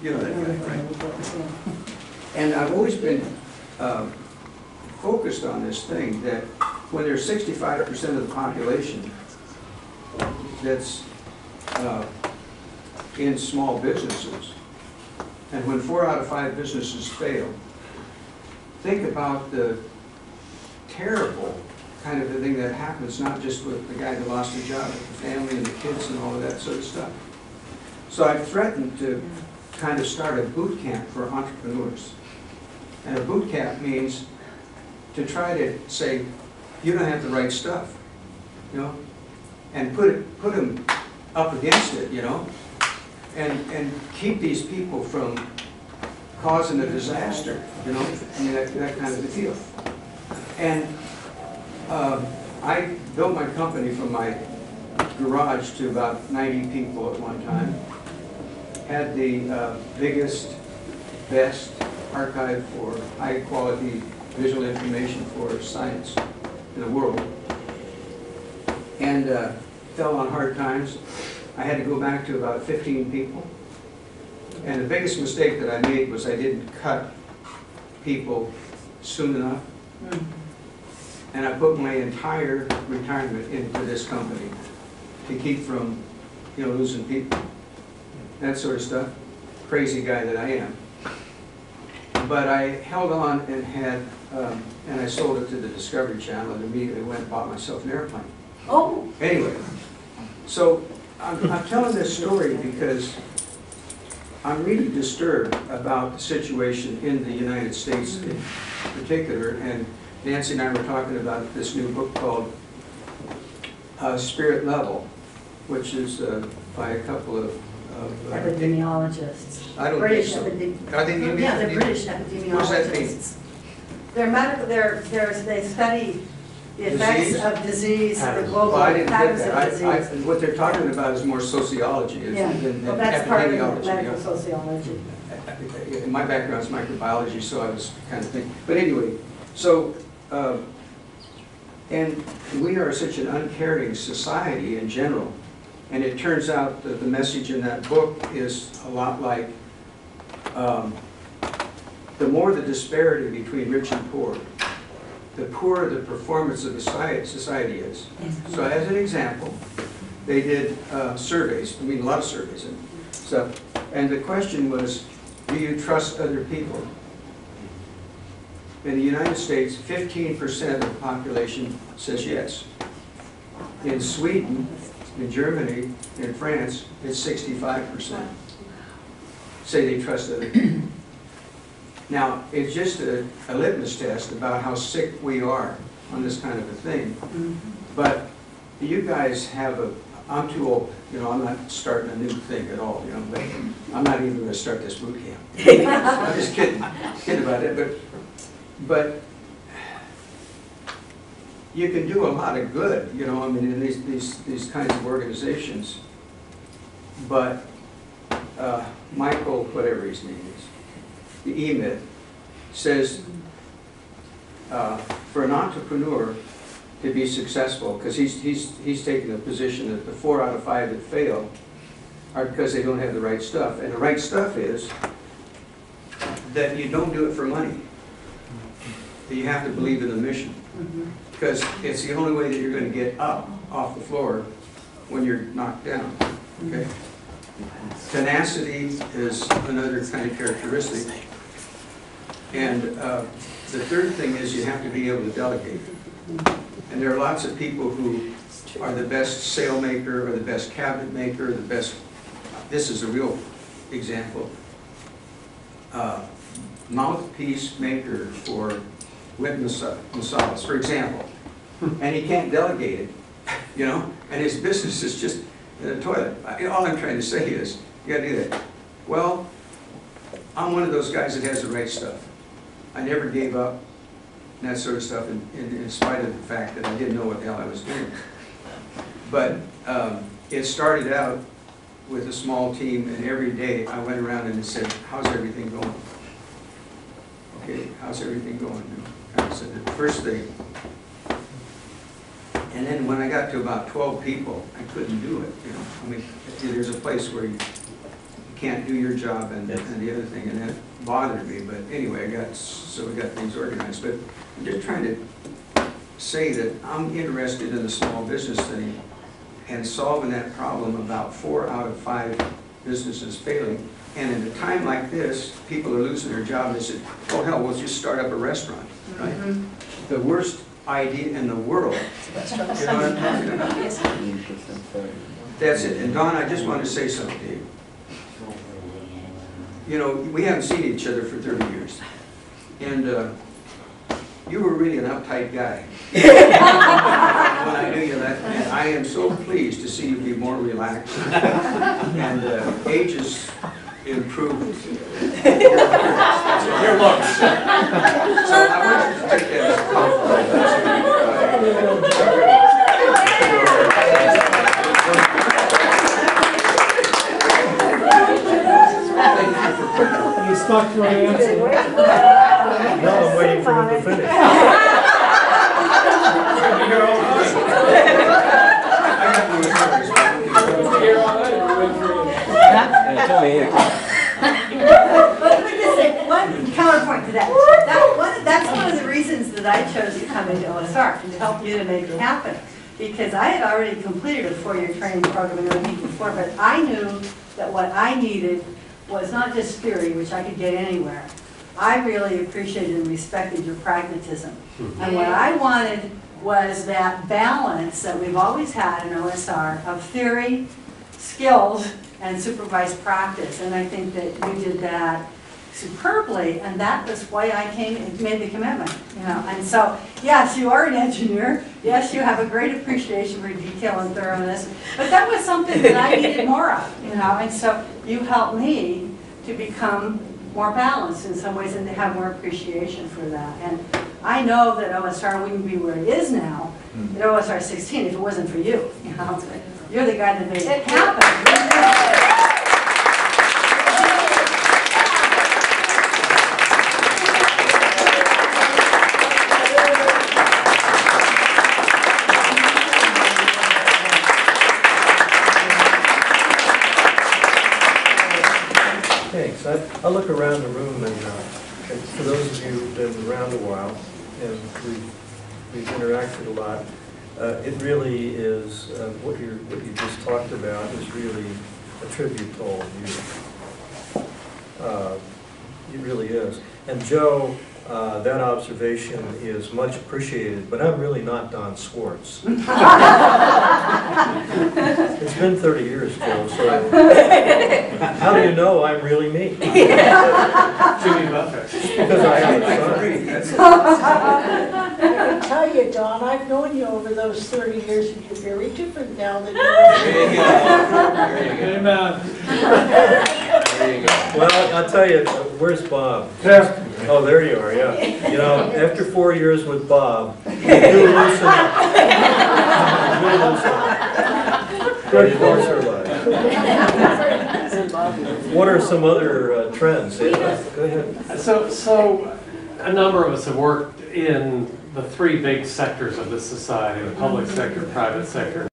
You know that guy, right? And I've always been focused on this thing that when there's 65% of the population that's in small businesses, and when 4 out of 5 businesses fail, think about the terrible kind of a thing that happens, not just with the guy that lost his job, but the family and the kids and all of that sort of stuff. So I've threatened to kind of start a boot camp for entrepreneurs. And a boot camp means to try to say, you don't have the right stuff, you know, and put them up against it, you know, and keep these people from causing a disaster, you know, I mean, that kind of a deal. And I built my company from my garage to about 90 people at one time. Had the biggest, best archive for high-quality visual information for science in the world. And fell on hard times. I had to go back to about 15 people. And the biggest mistake that I made was I didn't cut people soon enough. And I put my entire retirement into this company to keep from, you know, losing people. That sort of stuff. Crazy guy that I am. But I held on and had, and I sold it to the Discovery Channel and immediately went and bought myself an airplane. Oh. Anyway, so I'm telling this story because I'm really disturbed about the situation in the United States in particular, and Nancy and I were talking about this new book called Spirit Level, which is by a couple of epidemiologists. I don't British think so. I think you mean, yeah, they're British epidemiologists. What does that mean? They're medical. They study the effects of disease, the global Well, I didn't get patterns that. of disease. What they're talking about is more sociology than well, that's part of epidemiology. medical sociology. My background is microbiology, so I was kind of thinking. But anyway, so, and we are such an uncaring society in general. And it turns out that the message in that book is a lot like, the more the disparity between rich and poor, the poorer the performance of the society is. So as an example, they did surveys, I mean a lot of surveys and stuff, and the question was, do you trust other people? In the United States, 15% of the population says yes. In Sweden, in Germany, in France, it's 65%. Say they trust other people. Now, it's just a litmus test about how sick we are on this kind of a thing. But you guys have I'm too old, you know, I'm not starting a new thing at all, you know, but I'm not even going to start this boot camp. I'm just kidding about it, but you can do a lot of good, you know, I mean, in these kinds of organizations. But Michael, whatever his name is, the E-Myth, says for an entrepreneur to be successful, because he's taken a position that the 4 out of 5 that fail are because they don't have the right stuff. And the right stuff is that you don't do it for money. That you have to believe in the mission. Because it's the only way that you're going to get up off the floor when you're knocked down. Okay? Tenacity is another kind of characteristic. And the third thing is you have to be able to delegate. And there are lots of people who are the best sail maker or the best cabinet maker, the best, this is a real example, mouthpiece maker for witness massages, for example. And he can't delegate it, you know, and his business is just in the toilet. All I'm trying to say is, you gotta do that. Well, I'm one of those guys that has the right stuff. I never gave up and that sort of stuff in spite of the fact that I didn't know what the hell I was doing. But it started out with a small team, and every day I went around and said, how's everything going? Okay, how's everything going? And I said the first thing. And then when I got to about 12 people, I couldn't do it, you know. I mean, there's a place where can't do your job and the other thing, and that bothered me, but anyway, so we got things organized. But I'm just trying to say that I'm interested in the small business thing and solving that problem about 4 out of 5 businesses failing. And in a time like this, people are losing their job, and they said, oh hell, we'll just start up a restaurant, right? The worst idea in the world. You know what I'm talking about? That's it. And Don, I just wanted to say something to you. You know, we haven't seen each other for 30 years. And you were really an uptight guy. When I knew you, and I am so pleased to see you be more relaxed. And age has improved your looks. So I want you to take that as a You stuck to an answer. No, I'm waiting for him to finish. One counterpoint to that. That's one of the reasons that I chose to come into OSR, to help you to make it happen. Because I had already completed a 4-year training program in OD before, but I knew that what I needed was not just theory, which I could get anywhere. I really appreciated and respected your pragmatism. And what I wanted was that balance that we've always had in OSR of theory, skills, and supervised practice. And I think that you did that superbly, and that was why I came and made the commitment, you know. And so, yes, you are an engineer. Yes, you have a great appreciation for detail and thoroughness. But that was something that I needed more of, you know. And so you helped me to become more balanced in some ways and to have more appreciation for that. And I know that OSR wouldn't be where it is now, at OSR 16, if it wasn't for you, you know. You're the guy that made it happen. Thanks. I look around the room, and for those of you who've been around a while, and we've interacted a lot, it really is, what you just talked about is really a tribute to all of you. It really is. And Joe, that observation is much appreciated, but I'm really not Don Swartz. It's been 30 years, Joe, so how do you know I'm really me? Jimmy Buffett. Because I have a son. I can tell you, Don, I've known you over those 30 years, and you're very different now than you were. There you go. Amen. There you go. Well, I'll tell you, where's Bob? Oh, there you are, yeah. You know, after 4 years with Bob, you do loosen up. You do loosen up. Good course of life. What are some other trends? Go ahead. So a number of us have worked in the 3 big sectors of this society, the public sector, private sector,